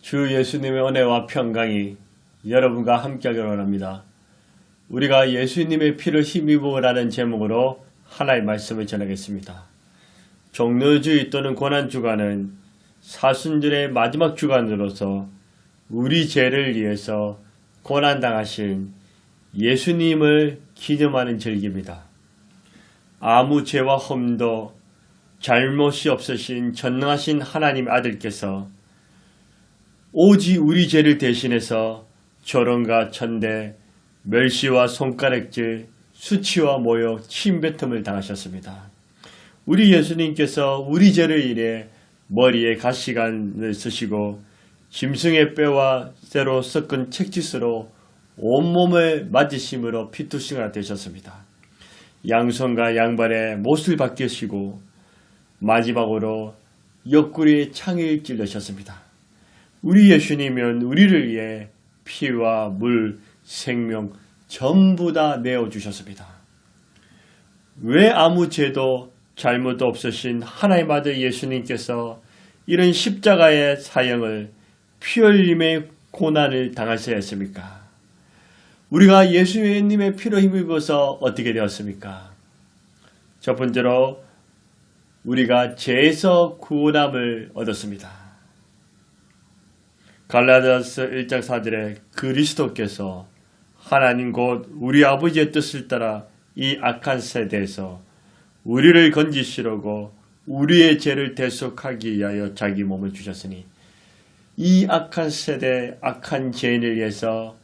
주 예수님의 은혜와 평강이 여러분과 함께하기를 원합니다. 우리가 예수님의 피를 힘입으라는 제목으로 하나의 말씀을 전하겠습니다. 종료주의 또는 고난주간은 사순절의 마지막 주간으로서 우리 죄를 위해서 고난당하신 예수님을 기념하는 절기입니다. 아무 죄와 험도 잘못이 없으신 전능하신 하나님의 아들께서 오직 우리 죄를 대신해서 조롱과 천대, 멸시와 손가락질, 수치와 모욕, 침뱉음을 당하셨습니다. 우리 예수님께서 우리 죄를 인해 머리에 가시관을 쓰시고 짐승의 뼈와 쇠로 섞은 책짓으로 온몸을 맞으심으로 피투성이가 되셨습니다. 양손과 양발에 못을 박히시고 마지막으로 옆구리에 창을 찔러셨습니다. 우리 예수님은 우리를 위해 피와 물, 생명 전부 다 내어주셨습니다. 왜 아무 죄도 잘못도 없으신 하나님 아들 예수님께서 이런 십자가의 사형을 피 흘림의 고난을 당하셔야 했습니까? 우리가 예수님의 피로 힘입어서 어떻게 되었습니까? 첫 번째로 우리가 죄에서 구원함을 얻었습니다. 갈라디아서 1장 4절에 그리스도께서 하나님 곧 우리 아버지의 뜻을 따라 이 악한 세대에서 우리를 건지시려고 우리의 죄를 대속하기 위하여 자기 몸을 주셨으니 이 악한 세대, 악한 죄인을 위해서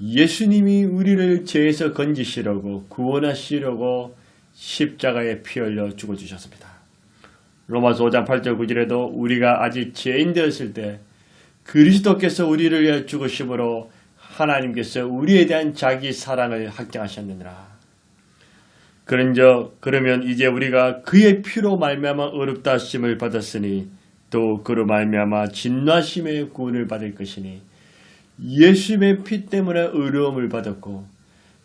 예수님이 우리를 죄에서 건지시려고 구원하시려고 십자가에 피 흘려 죽어주셨습니다. 로마서 5장 8절 9절에도 우리가 아직 죄인 되었을 때 그리스도께서 우리를 위해 죽으심으로 하나님께서 우리에 대한 자기 사랑을 확증하셨느니라. 그러면 이제 우리가 그의 피로 말미암아 의롭다 하심을 받았으니 또 그로 말미암아 진노하심의 구원을 받을 것이니 예수님의 피 때문에 의로움을 받았고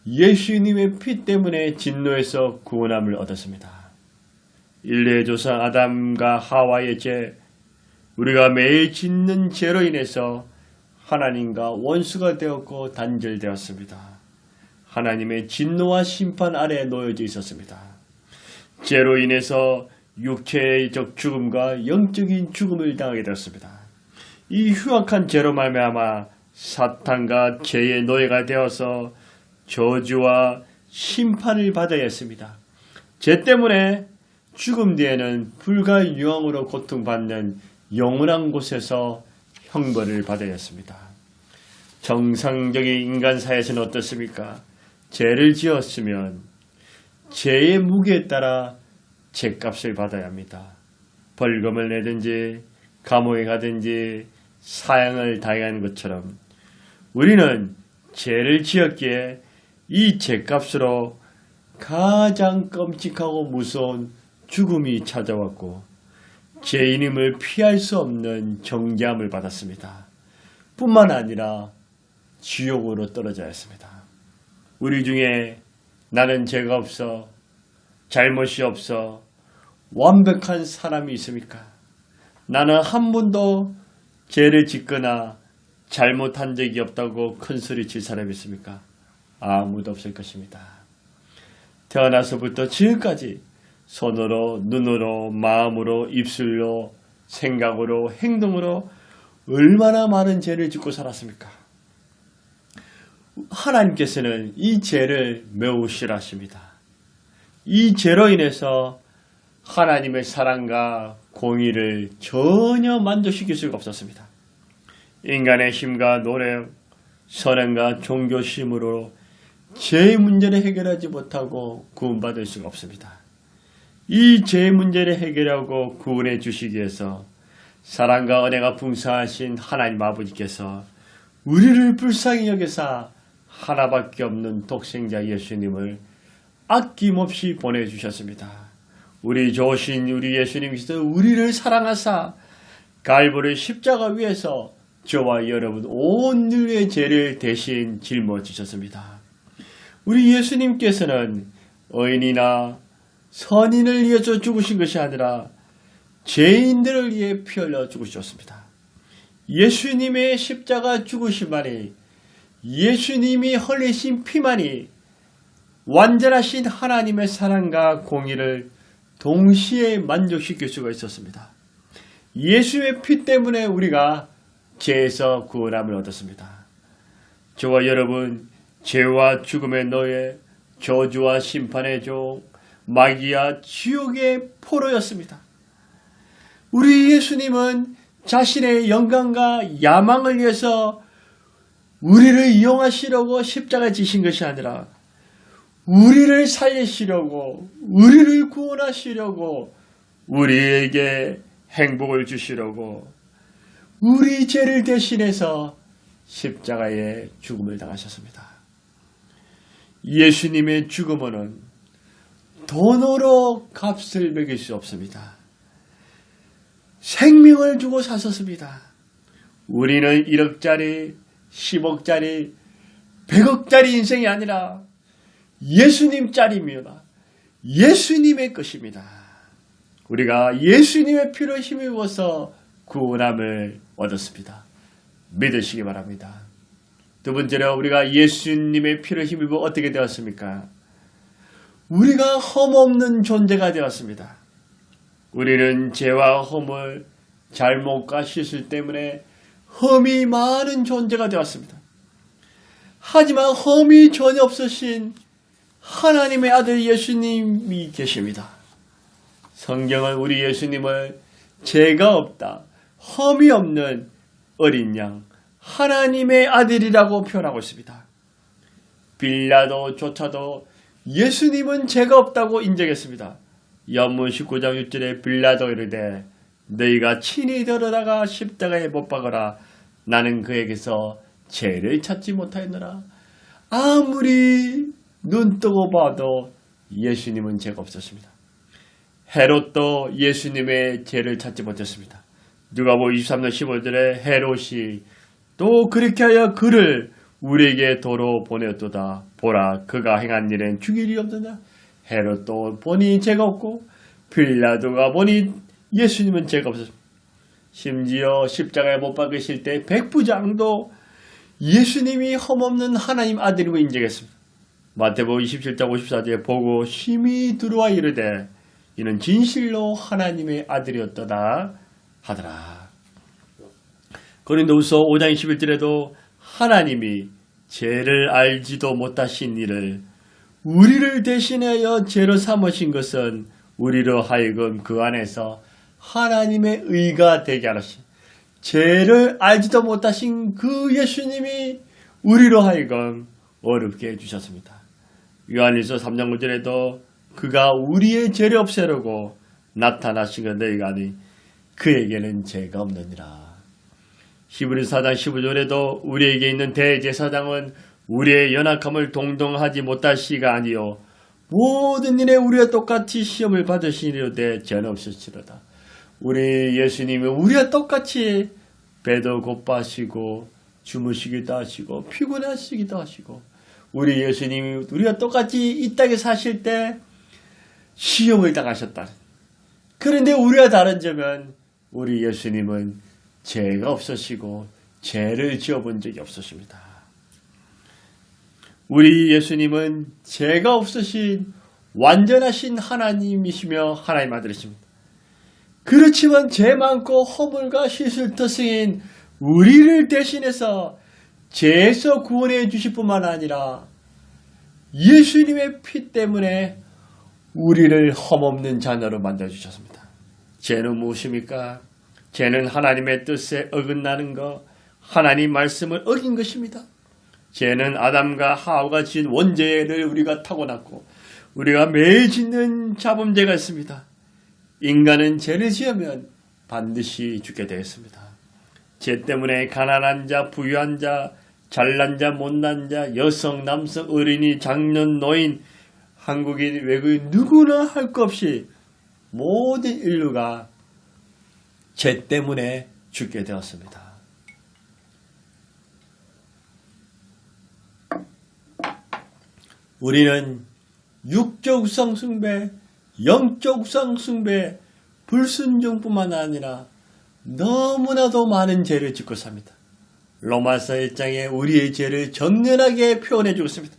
예수님의 피 때문에 진노에서 구원함을 얻었습니다. 인류의 조상 아담과 하와의 죄, 우리가 매일 짓는 죄로 인해서 하나님과 원수가 되었고 단절되었습니다. 하나님의 진노와 심판 아래에 놓여져 있었습니다. 죄로 인해서 육체적 죽음과 영적인 죽음을 당하게 되었습니다. 이 흉악한 죄로 말미암아 사탄과 죄의 노예가 되어서 저주와 심판을 받아야 했습니다. 죄 때문에 죽음 뒤에는 불과 유황으로 고통받는 영원한 곳에서 형벌을 받아야 했습니다. 정상적인 인간 사회에서는 어떻습니까? 죄를 지었으면 죄의 무게에 따라 죄값을 받아야 합니다. 벌금을 내든지 감옥에 가든지 사형을 당하는 것처럼 우리는 죄를 지었기에 이 죄값으로 가장 끔찍하고 무서운 죽음이 찾아왔고 죄인임을 피할 수 없는 정죄함을 받았습니다. 뿐만 아니라 지옥으로 떨어져야 했습니다. 우리 중에 나는 죄가 없어, 잘못이 없어, 완벽한 사람이 있습니까? 나는 한 번도 죄를 짓거나 잘못한 적이 없다고 큰소리 칠 사람이 있습니까? 아무도 없을 것입니다. 태어나서부터 지금까지 손으로, 눈으로, 마음으로, 입술로, 생각으로, 행동으로 얼마나 많은 죄를 짓고 살았습니까? 하나님께서는 이 죄를 매우 싫어하십니다. 이 죄로 인해서 하나님의 사랑과 공의를 전혀 만족시킬 수가 없었습니다. 인간의 힘과 노력, 선행과 종교심으로 죄의 문제를 해결하지 못하고 구원받을 수가 없습니다. 이 죄의 문제를 해결하고 구원해 주시기 위해서 사랑과 은혜가 풍성하신 하나님 아버지께서 우리를 불쌍히 여기사 하나밖에 없는 독생자 예수님을 아낌없이 보내주셨습니다. 우리 좋으신 우리 예수님께서 우리를 사랑하사 갈보리 십자가 위에서 저와 여러분 온 인류의 죄를 대신 짊어지셨습니다. 우리 예수님께서는 의인이나 선인을 위해서 죽으신 것이 아니라 죄인들을 위해 피 흘려 죽으셨습니다. 예수님의 십자가 죽으심만이, 예수님이 흘리신 피만이 완전하신 하나님의 사랑과 공의를 동시에 만족시킬 수가 있었습니다. 예수의 피 때문에 우리가 죄에서 구원함을 얻었습니다. 저와 여러분, 죄와 죽음의 노예, 저주와 심판의 종, 마귀와 지옥의 포로였습니다. 우리 예수님은 자신의 영광과 야망을 위해서 우리를 이용하시려고 십자가에 지신 것이 아니라 우리를 살리시려고, 우리를 구원하시려고, 우리에게 행복을 주시려고 우리 죄를 대신해서 십자가에 죽음을 당하셨습니다. 예수님의 죽음은 돈으로 값을 매길 수 없습니다. 생명을 주고 사셨습니다. 우리는 1억짜리, 10억짜리, 100억짜리 인생이 아니라 예수님짜리입니다. 예수님의 것입니다. 우리가 예수님의 피로 힘입어서 구원함을 얻었습니다. 믿으시기 바랍니다. 두 번째로 우리가 예수님의 피로 힘입어 어떻게 되었습니까? 우리가 흠없는 존재가 되었습니다. 우리는 죄와 흠을 잘못과 실수 때문에 흠이 많은 존재가 되었습니다. 하지만 흠이 전혀 없으신 하나님의 아들 예수님이 계십니다. 성경은 우리 예수님을 죄가 없다, 흠이 없는 어린 양, 하나님의 아들이라고 표현하고 있습니다. 빌라도조차도 예수님은 죄가 없다고 인정했습니다. 연문 19장 6절에 빌라도 이르되 너희가 친히 데려다가 십자가에 못 박으라. 나는 그에게서 죄를 찾지 못하였노라. 아무리 눈 뜨고 봐도 예수님은 죄가 없었습니다. 헤롯도 예수님의 죄를 찾지 못했습니다. 누가복음 23장 15절에 헤롯이 또 그렇게 하여 그를 우리에게 도로 보내었도다. 보라, 그가 행한 일은 죽일 일이 없느냐. 헤롯도 보니 죄가 없고 빌라도가 보니 예수님은 죄가 없었습니다. 심지어 십자가에 못 박으실 때 백부장도 예수님이 흠없는 하나님 아들임을 인정했습니다. 마태복음 27장 54절에 보고 심히 들어와 이르되 이는 진실로 하나님의 아들이었더라 하더라. 고린도후서 5장 21절에도 하나님이 죄를 알지도 못하신 이를 우리를 대신하여 죄로 삼으신 것은 우리로 하여금 그 안에서 하나님의 의가 되게 하시니, 죄를 알지도 못하신 그 예수님이 우리로 하여금 어렵게 해주셨습니다. 요한일서 3장 9절에도 그가 우리의 죄를 없애려고 나타나신 것 너희가 아니 그에게는 죄가 없느니라. 히브리서 4장 15절에도 우리에게 있는 대제사장은 우리의 연약함을 동정하지 못할 시가 아니요 모든 일에 우리와 똑같이 시험을 받으시리로되 죄는 없으시로다. 우리 예수님은 우리와 똑같이 배도 고파하시고 주무시기도 하시고 피곤하시기도 하시고, 우리 예수님이 우리와 똑같이 이 땅에 사실 때 시험을 당하셨다. 그런데 우리와 다른 점은 우리 예수님은 죄가 없으시고 죄를 지어본 적이 없으십니다. 우리 예수님은 죄가 없으신 완전하신 하나님이시며 하나님 아들이십니다. 그렇지만 죄 많고 허물과 실수터승인 우리를 대신해서 죄에서 구원해 주실 뿐만 아니라 예수님의 피 때문에 우리를 흠없는 자녀로 만들어주셨습니다. 죄는 무엇입니까? 죄는 하나님의 뜻에 어긋나는 것, 하나님 말씀을 어긴 것입니다. 죄는 아담과 하와가 지은 원죄를 우리가 타고났고 우리가 매일 짓는 자범죄가 있습니다. 인간은 죄를 지으면 반드시 죽게 되었습니다. 죄 때문에 가난한 자, 부유한 자, 잘난 자, 못난 자, 여성, 남성, 어린이, 장년, 노인, 한국인, 외국인 누구나 할 것 없이 모든 인류가 죄 때문에 죽게 되었습니다. 우리는 육적 우상 숭배, 영적 우상 숭배, 불순종뿐만 아니라 너무나도 많은 죄를 짓고 삽니다. 로마서 1장에 우리의 죄를 정연하게 표현해주고 있습니다.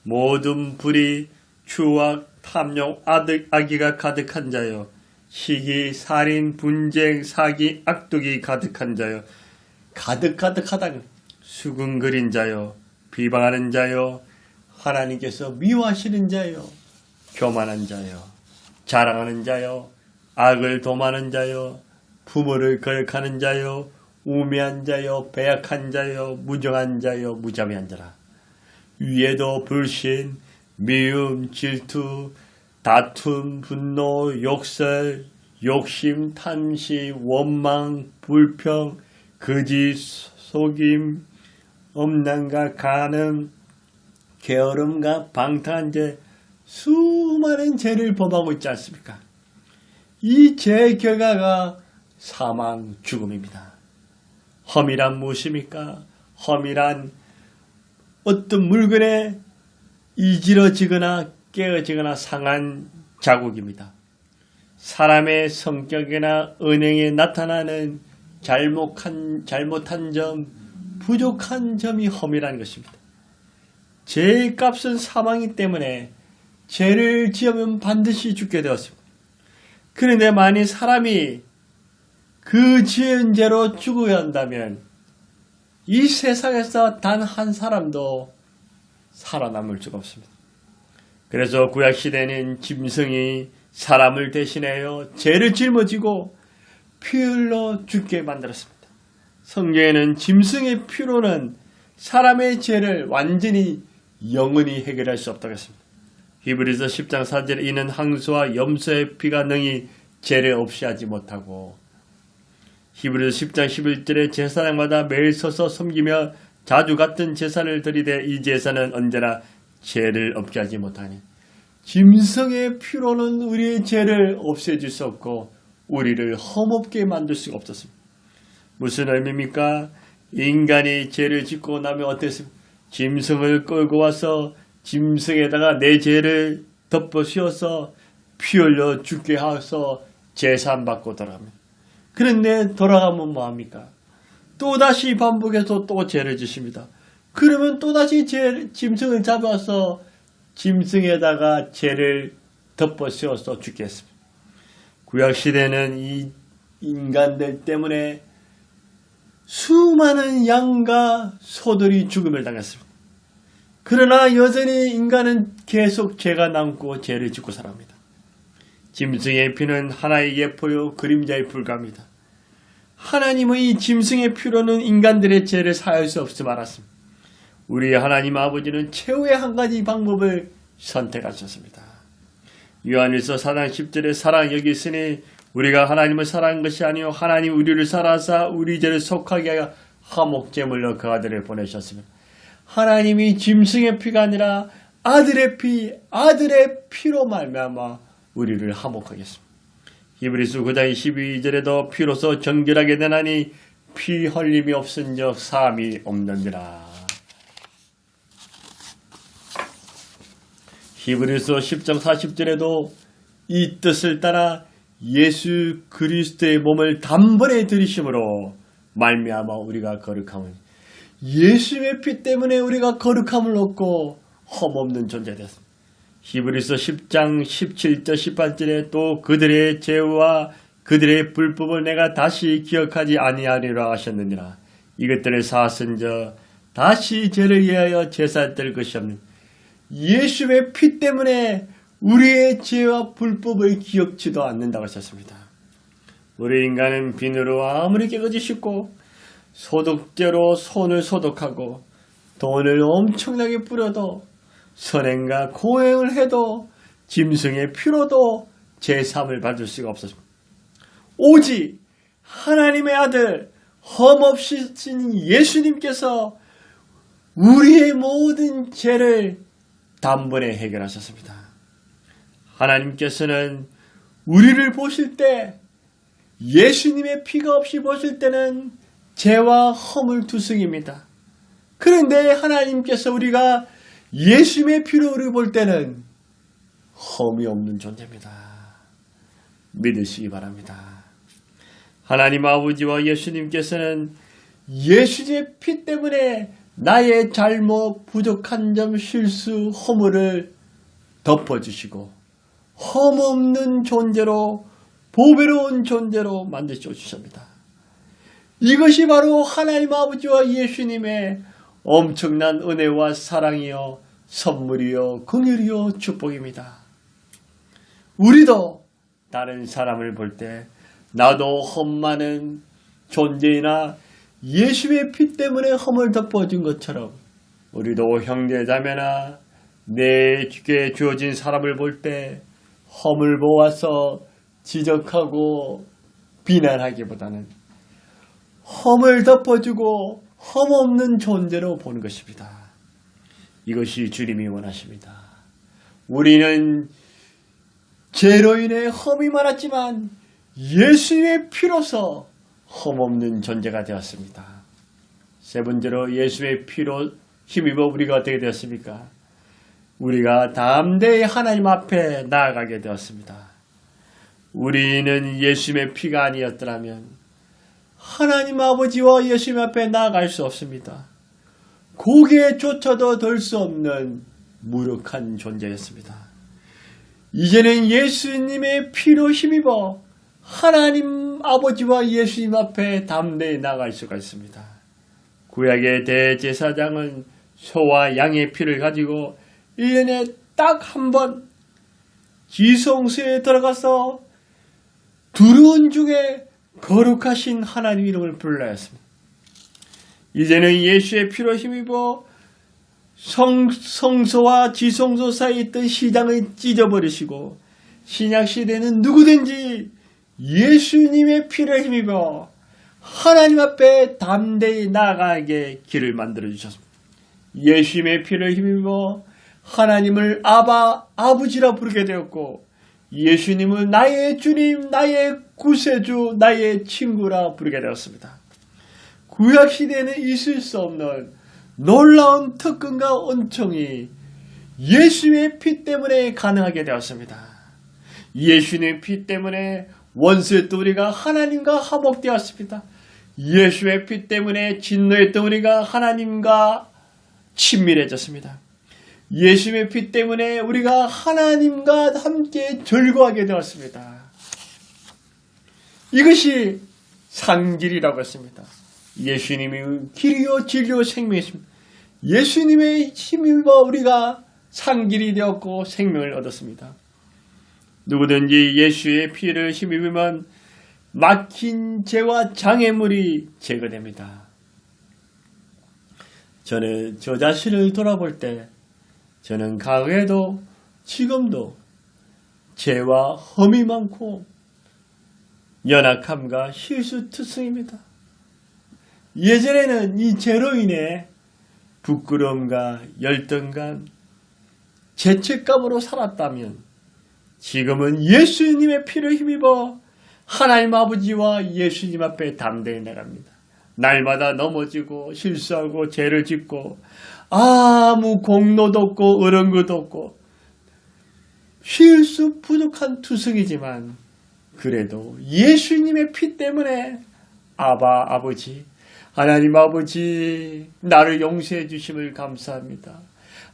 모든 불의, 추악, 탐욕, 악의가 가득한 자요. 시기, 살인, 분쟁, 사기, 악독이 가득한 자요. 가득하다는 수군거린 자요. 비방하는 자요. 하나님께서 미워하시는 자요. 교만한 자요. 자랑하는 자요. 악을 도모하는 자요. 부모를 거역하는 자요. 우매한 자요. 배약한 자요. 무정한 자요. 무자비한 자라. 위에도 불신, 미움, 질투, 다툼, 분노, 욕설, 욕심, 탐심, 원망, 불평, 거짓, 속임, 엄난과 간음, 게으름과 방탕한 죄, 수많은 죄를 범하고 있지 않습니까? 이 죄의 결과가 사망, 죽음입니다. 험이란 무엇입니까? 험이란 어떤 물건에 이지러지거나 깨어지거나 상한 자국입니다. 사람의 성격이나 언행에 나타나는 잘못한 점, 부족한 점이 험이라는 것입니다. 죄의 값은 사망이기 때문에 죄를 지으면 반드시 죽게 되었습니다. 그런데 만일 사람이 그 지은 죄로 죽어야 한다면 이 세상에서 단 한 사람도 살아남을 수가 없습니다. 그래서 구약시대는 짐승이 사람을 대신하여 죄를 짊어지고 피 흘러 죽게 만들었습니다. 성경에는 짐승의 피로는 사람의 죄를 완전히 영원히 해결할 수 없다고 했습니다. 히브리서 10장 4절에 이는 항소와 염소의 피가 능히 죄를 없이 하지 못하고 히브리서 10장 11절에 제사장마다 매일 서서 섬기며 자주 같은 제사를 드리되 이 제사는 언제나 죄를 없게 하지 못하니 짐승의 피로는 우리의 죄를 없애줄 수 없고 우리를 험없게 만들 수가 없었습니다. 무슨 의미입니까? 인간이 죄를 짓고 나면 어땠습니까? 짐승을 끌고 와서 짐승에다가 내 죄를 덮어 씌워서 피 흘려 죽게 하서 제사받고 돌아갑니다. 그런데 돌아가면 뭐합니까? 또다시 반복해서 또 죄를 지십니다. 그러면 또다시 짐승을 잡아서 짐승에다가 죄를 덮어 씌워서 죽게 했습니다. 구약시대는 이 인간들 때문에 수많은 양과 소들이 죽음을 당했습니다. 그러나 여전히 인간은 계속 죄가 남고 죄를 짓고 살아갑니다. 짐승의 피는 하나의 예포요 그림자에 불과합니다. 하나님의 이 짐승의 피로는 인간들의 죄를 사할 수 없음 알았습니다. 우리 하나님 아버지는 최후의 한 가지 방법을 선택하셨습니다. 요한일서 4장 10절에 사랑 여기 있으니 우리가 하나님을 사랑한 것이 아니요 하나님 우리를 사랑하사 우리 죄를 속하게 하여 화목제물로 그 아들을 보내셨습니다. 하나님이 짐승의 피가 아니라 아들의 피로 말미암아 우리를 화목하게 했습니다. 히브리서 9장 22절에도 피로서 정결하게 되나니 피 흘림이 없은즉 사함이 없느니라. 히브리서 10장 40절에도 이 뜻을 따라 예수 그리스도의 몸을 단번에 들이심으로 말미암아 우리가 거룩함을 예수의 피 때문에 우리가 거룩함을 얻고 험없는 존재가 되었습니다. 히브리서 10장 17절 18절에 또 그들의 죄와 그들의 불법을 내가 다시 기억하지 아니하리라 하셨느니라. 이것들을 사하선저 다시 죄를 위하여 제사될 것이 없는 예수의 피 때문에 우리의 죄와 불법을 기억지도 않는다고 하셨습니다. 우리 인간은 비누로 아무리 깨끗이 씻고 소독제로 손을 소독하고 돈을 엄청나게 뿌려도 선행과 고행을 해도 짐승의 피로도 제3을 받을 수가 없었습니다. 오직 하나님의 아들 험없이 신 예수님께서 우리의 모든 죄를 단번에 해결하셨습니다. 하나님께서는 우리를 보실 때 예수님의 피가 없이 보실 때는 죄와 험을 투성입니다. 그런데 하나님께서 우리가 예수님의 피로 우리를 볼 때는 험이 없는 존재입니다. 믿으시기 바랍니다. 하나님 아버지와 예수님께서는 예수님의 피 때문에 나의 잘못, 부족한 점, 실수, 허물을 덮어주시고 험없는 존재로, 보배로운 존재로 만드셔 주십니다. 이것이 바로 하나님 아버지와 예수님의 엄청난 은혜와 사랑이요, 선물이요, 긍휼이요, 축복입니다. 우리도 다른 사람을 볼 때 나도 험 많은 존재이나 예수의 피 때문에 험을 덮어준 것처럼 우리도 형제자매나 내게 주어진 사람을 볼 때 험을 보아서 지적하고 비난하기보다는 험을 덮어주고 험없는 존재로 보는 것입니다. 이것이 주님이 원하십니다. 우리는 죄로 인해 험이 많았지만 예수의 피로서 험없는 존재가 되었습니다. 세 번째로 예수의 피로 힘입어 우리가 어떻게 되었습니까? 우리가 담대히 하나님 앞에 나아가게 되었습니다. 우리는 예수의 피가 아니었더라면 하나님 아버지와 예수님 앞에 나아갈 수 없습니다. 고개조차도 들 수 없는 무력한 존재였습니다. 이제는 예수님의 피로 힘입어 하나님 아버지와 예수님 앞에 담대히 나아갈 수가 있습니다. 구약의 대제사장은 소와 양의 피를 가지고 1년에 딱 한 번 지성소에 들어가서 두려운 중에 거룩하신 하나님 이름을 불러야 했습니다. 이제는 예수의 피로 힘입어 성소와 지성소 사이에 있던 시장을 찢어버리시고 신약시대는 누구든지 예수님의 피를 힘입어 하나님 앞에 담대히 나아가게 길을 만들어주셨습니다. 예수님의 피를 힘입어 하나님을 아버지라 부르게 되었고 예수님을 나의 주님, 나의 구세주, 나의 친구라 부르게 되었습니다. 구약시대에는 있을 수 없는 놀라운 특권과 은총이 예수의 피 때문에 가능하게 되었습니다. 예수님의 피 때문에 원수였던 우리가 하나님과 화목되었습니다. 예수의 피 때문에 진노했던 우리가 하나님과 친밀해졌습니다. 예수의 피 때문에 우리가 하나님과 함께 즐거워하게 되었습니다. 이것이 상길이라고 했습니다. 예수님이 길이요 진리요 생명이십니다. 예수님의 힘입어 우리가 상길이 되었고 생명을 얻었습니다. 누구든지 예수의 피를 힘입으면 막힌 죄와 장애물이 제거됩니다. 저는 저 자신을 돌아볼 때 저는 과거에도 지금도 죄와 험이 많고 연약함과 실수 투성입니다. 예전에는 이 죄로 인해 부끄러움과 열등감, 죄책감으로 살았다면 지금은 예수님의 피를 힘입어 하나님 아버지와 예수님 앞에 담대히 나갑니다. 날마다 넘어지고 실수하고 죄를 짓고 아무 공로도 없고 어려운 것도 없고 실수 부족한 투성이지만 그래도 예수님의 피 때문에 아버지 하나님 아버지 나를 용서해 주심을 감사합니다.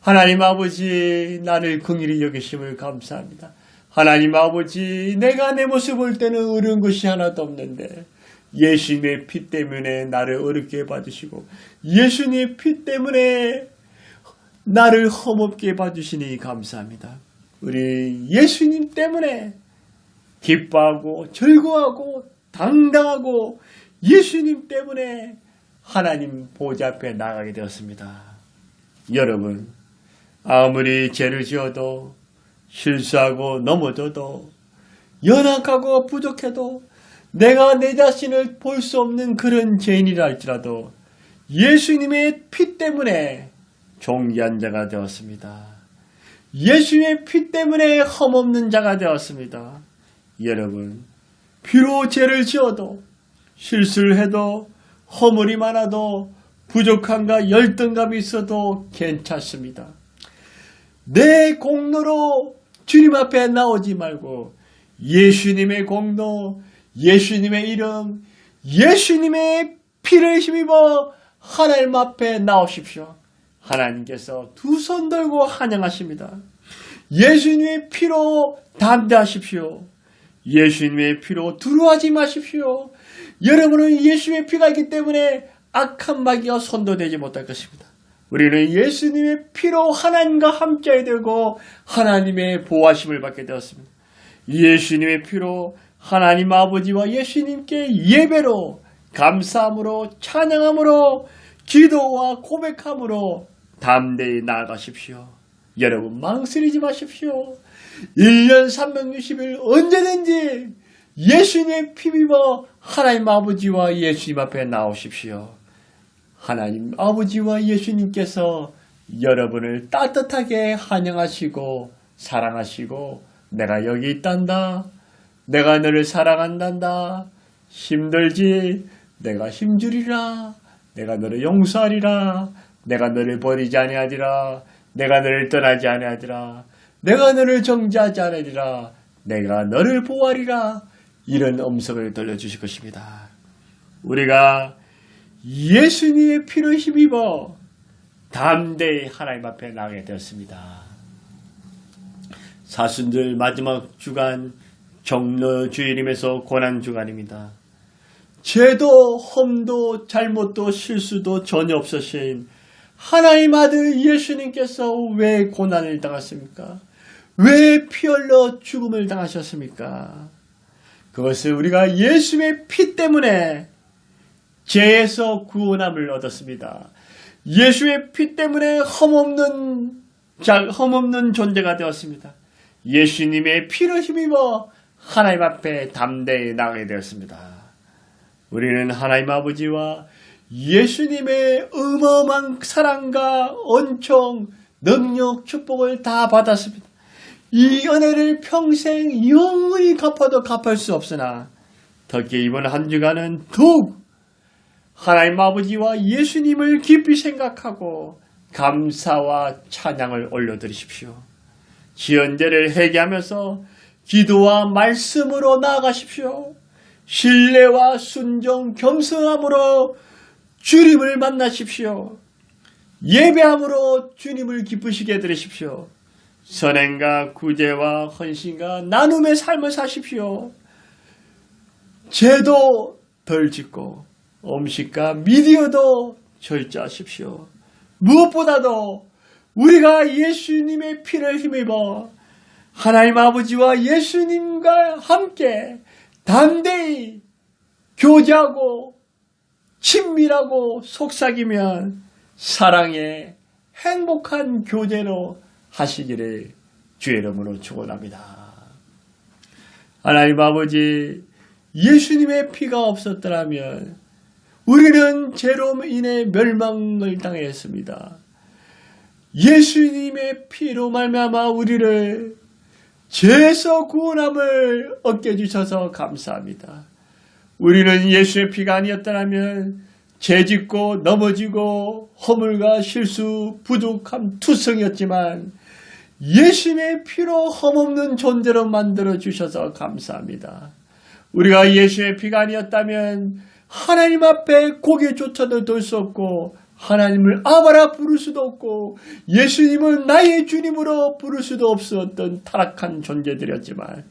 하나님 아버지 나를 긍휼히 여기심을 감사합니다. 하나님 아버지 내가 내 모습 볼 때는 어려운 것이 하나도 없는데 예수님의 피 때문에 나를 어렵게 봐주시고 예수님의 피 때문에 나를 험없게 봐주시니 감사합니다. 우리 예수님 때문에 기뻐하고 즐거워하고 당당하고 예수님 때문에 하나님 보좌 앞에 나가게 되었습니다. 여러분 아무리 죄를 지어도 실수하고 넘어져도 연약하고 부족해도 내가 내 자신을 볼 수 없는 그런 죄인이라 할지라도 예수님의 피 때문에 존귀한 자가 되었습니다. 예수님의 피 때문에 험없는 자가 되었습니다. 여러분 비록 죄를 지어도 실수를 해도 허물이 많아도 부족함과 열등감이 있어도 괜찮습니다. 내 공로로 주님 앞에 나오지 말고 예수님의 공로, 예수님의 이름, 예수님의 피를 힘입어 하나님 앞에 나오십시오. 하나님께서 두 손 들고 환영하십니다. 예수님의 피로 담대하십시오. 예수님의 피로 두려워하지 마십시오. 여러분은 예수님의 피가 있기 때문에 악한 마귀가 손도 대지 못할 것입니다. 우리는 예수님의 피로 하나님과 함께 되고 하나님의 보호하심을 받게 되었습니다. 예수님의 피로 하나님 아버지와 예수님께 예배로 감사함으로 찬양함으로 기도와 고백함으로 담대히 나아가십시오. 여러분 망설이지 마십시오. 1년 360일 언제든지 예수님의 피 입어 하나님 아버지와 예수님 앞에 나오십시오. 하나님 아버지와 예수님께서 여러분을 따뜻하게 환영하시고 사랑하시고 내가 여기 있단다. 내가 너를 사랑한단다. 힘들지? 내가 힘주리라. 내가 너를 용서하리라. 내가 너를 버리지 아니하리라. 내가 너를 떠나지 아니하리라. 내가 너를 정죄하지 아니하리라. 내가 너를 보호하리라. 이런 음성을 들려주실 것입니다. 우리가 예수님의 피를 힘입어 담대히 하나님 앞에 나가게 되었습니다. 사순절 마지막 주간 정로 주일임에서 고난 주간입니다. 죄도 험도 잘못도 실수도 전혀 없으신 하나님 아들 예수님께서 왜 고난을 당했습니까? 왜 피 흘려 죽음을 당하셨습니까? 그것을 우리가 예수님의 피 때문에 죄에서 구원함을 얻었습니다. 예수의 피 때문에 험없는 존재가 되었습니다. 예수님의 피를 힘입어 하나님 앞에 담대히 나가게 되었습니다. 우리는 하나님 아버지와 예수님의 어마어마한 사랑과恩宠, 능력, 축복을 다 받았습니다. 이 은혜를 평생 영원히 갚아도 갚을 수 없으나 특히 이번 한 주간은 더욱 하나님 아버지와 예수님을 깊이 생각하고 감사와 찬양을 올려드리십시오. 지연죄를 회개하면서 기도와 말씀으로 나아가십시오. 신뢰와 순종, 겸손함으로 주님을 만나십시오. 예배함으로 주님을 기쁘시게 해드리십시오. 선행과 구제와 헌신과 나눔의 삶을 사십시오. 죄도 덜 짓고 음식과 미디어도 절제하십시오. 무엇보다도 우리가 예수님의 피를 힘입어 하나님 아버지와 예수님과 함께 담대히 교제하고 친밀하고 속삭이면 사랑의 행복한 교제로 하시기를 주의 이름으로 축원합니다. 하나님 아버지, 예수님의 피가 없었더라면 우리는 죄로 인해 멸망을 당했습니다. 예수님의 피로 말미암아 우리를 죄에서 구원함을 얻게 해주셔서 감사합니다. 우리는 예수의 피가 아니었더라면 죄짓고 넘어지고 허물과 실수, 부족함, 투성이었지만 예수님의 피로 험없는 존재로 만들어 주셔서 감사합니다. 우리가 예수의 피가 아니었다면 하나님 앞에 고개조차도 들 수 없고 하나님을 아바라 부를 수도 없고 예수님을 나의 주님으로 부를 수도 없었던 타락한 존재들이었지만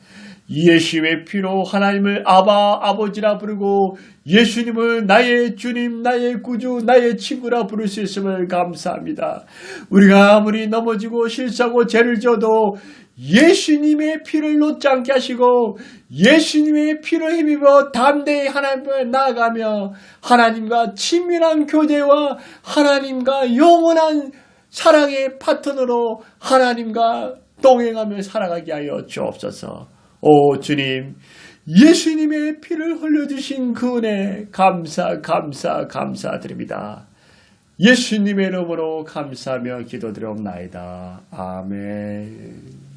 예수의 피로 하나님을 아바, 아버지라 부르고 예수님을 나의 주님, 나의 구주, 나의 친구라 부를 수 있음을 감사합니다. 우리가 아무리 넘어지고 실수하고 죄를 져도 예수님의 피를 놓지 않게 하시고 예수님의 피를 힘입어 담대히 하나님 앞에 나아가며 하나님과 친밀한 교제와 하나님과 영원한 사랑의 파트너로 하나님과 동행하며 살아가게 하여 주옵소서. 오 주님, 예수님의 피를 흘려주신 그 은혜 감사드립니다. 예수님의 이름으로 감사하며 기도드리옵나이다. 아멘.